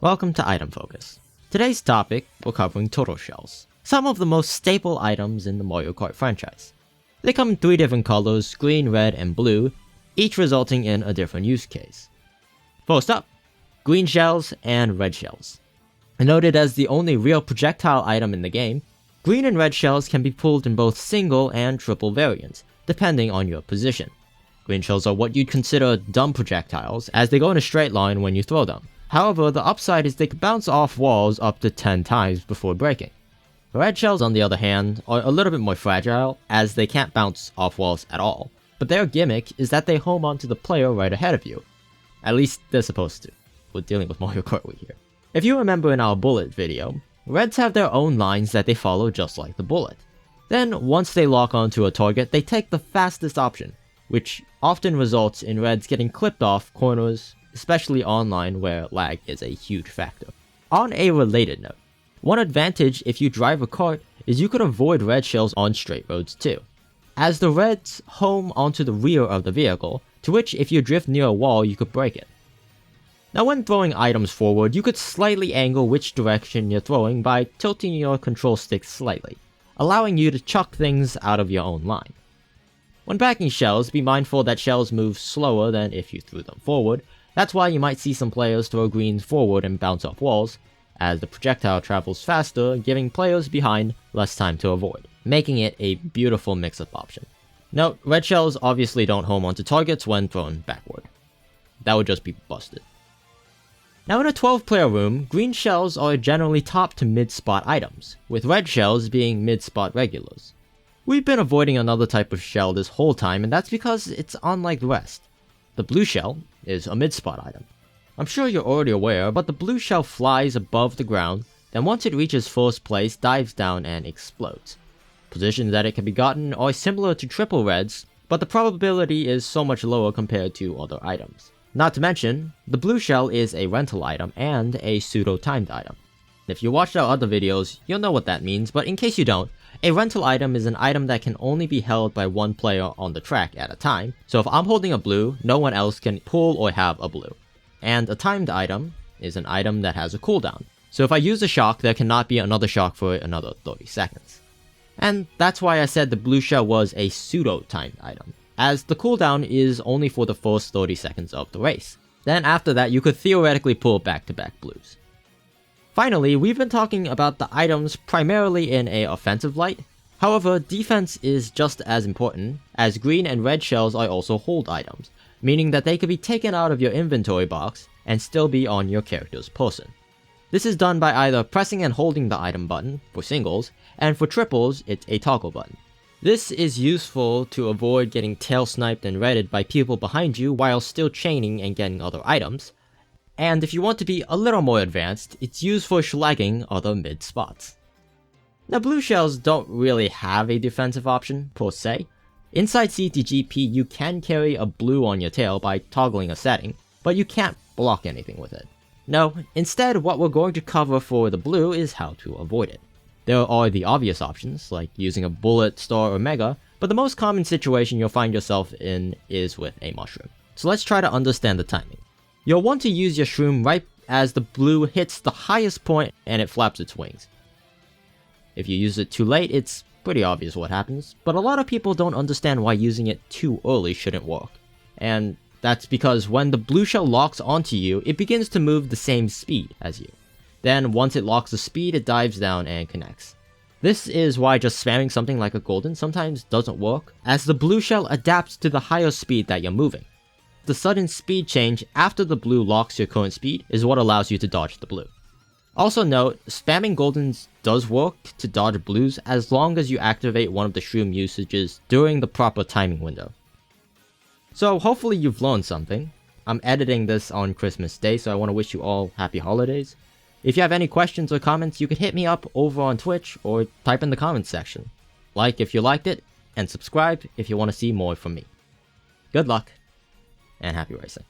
Welcome to Item Focus. Today's topic, we're covering turtle shells, some of the most staple items in the Mario Kart franchise. They come in 3 different colors, green, red, and blue, each resulting in a different use case. First up, green shells and red shells. Noted as the only real projectile item in the game, green and red shells can be pulled in both single and triple variants, depending on your position. Green shells are what you'd consider dumb projectiles, as they go in a straight line when you throw them. However, the upside is they can bounce off walls up to 10 times before breaking. Red shells, on the other hand, are a little bit more fragile, as they can't bounce off walls at all, but their gimmick is that they home onto the player right ahead of you. At least they're supposed to. We're dealing with Mario Kart Wii here. If you remember in our bullet video, reds have their own lines that they follow just like the bullet. Then, once they lock onto a target, they take the fastest option, which often results in reds getting clipped off corners, especially online where lag is a huge factor. On a related note, one advantage if you drive a kart is you could avoid red shells on straight roads too, as the reds home onto the rear of the vehicle, to which if you drift near a wall you could break it. Now when throwing items forward, you could slightly angle which direction you're throwing by tilting your control stick slightly, allowing you to chuck things out of your own line. When backing shells, be mindful that shells move slower than if you threw them forward. That's why you might see some players throw greens forward and bounce off walls, as the projectile travels faster, giving players behind less time to avoid, making it a beautiful mix-up option. Note, red shells obviously don't home onto targets when thrown backward. That would just be busted. Now in a 12-player room, green shells are generally top to mid-spot items, with red shells being mid-spot regulars. We've been avoiding another type of shell this whole time, and that's because it's unlike the rest. The blue shell is a mid-spot item. I'm sure you're already aware, but the blue shell flies above the ground, then once it reaches first place, dives down and explodes. Positions that it can be gotten are similar to triple reds, but the probability is so much lower compared to other items. Not to mention, the blue shell is a rental item and a pseudo-timed item. If you watched our other videos, you'll know what that means, but in case you don't, a rental item is an item that can only be held by one player on the track at a time, so if I'm holding a blue, no one else can pull or have a blue. And a timed item is an item that has a cooldown, so if I use a shock, there cannot be another shock for another 30 seconds. And that's why I said the blue shell was a pseudo-timed item, as the cooldown is only for the first 30 seconds of the race. Then after that, you could theoretically pull back-to-back blues. Finally, we've been talking about the items primarily in an offensive light. However, defense is just as important, as green and red shells are also hold items, meaning that they could be taken out of your inventory box and still be on your character's person. This is done by either pressing and holding the item button for singles, and for triples, it's a toggle button. This is useful to avoid getting tail sniped and redded by people behind you while still chaining and getting other items. And if you want to be a little more advanced, it's used for shagging other mid spots. Now blue shells don't really have a defensive option, per se. Inside CTGP you can carry a blue on your tail by toggling a setting, but you can't block anything with it. No, instead what we're going to cover for the blue is how to avoid it. There are the obvious options, like using a bullet, star, or mega, but the most common situation you'll find yourself in is with a mushroom. So let's try to understand the timing. You'll want to use your shroom right as the blue hits the highest point and it flaps its wings. If you use it too late, it's pretty obvious what happens, but a lot of people don't understand why using it too early shouldn't work. And that's because when the blue shell locks onto you, it begins to move the same speed as you. Then once it locks the speed, it dives down and connects. This is why just spamming something like a golden sometimes doesn't work, as the blue shell adapts to the higher speed that you're moving. The sudden speed change after the blue locks your current speed is what allows you to dodge the blue. Also note, spamming goldens does work to dodge blues as long as you activate one of the shroom usages during the proper timing window. So hopefully you've learned something. I'm editing this on Christmas Day, so I want to wish you all happy holidays. If you have any questions or comments, you could hit me up over on Twitch or type in the comments section. Like if you liked it, and subscribe if you want to see more from me. Good luck, and happy racing.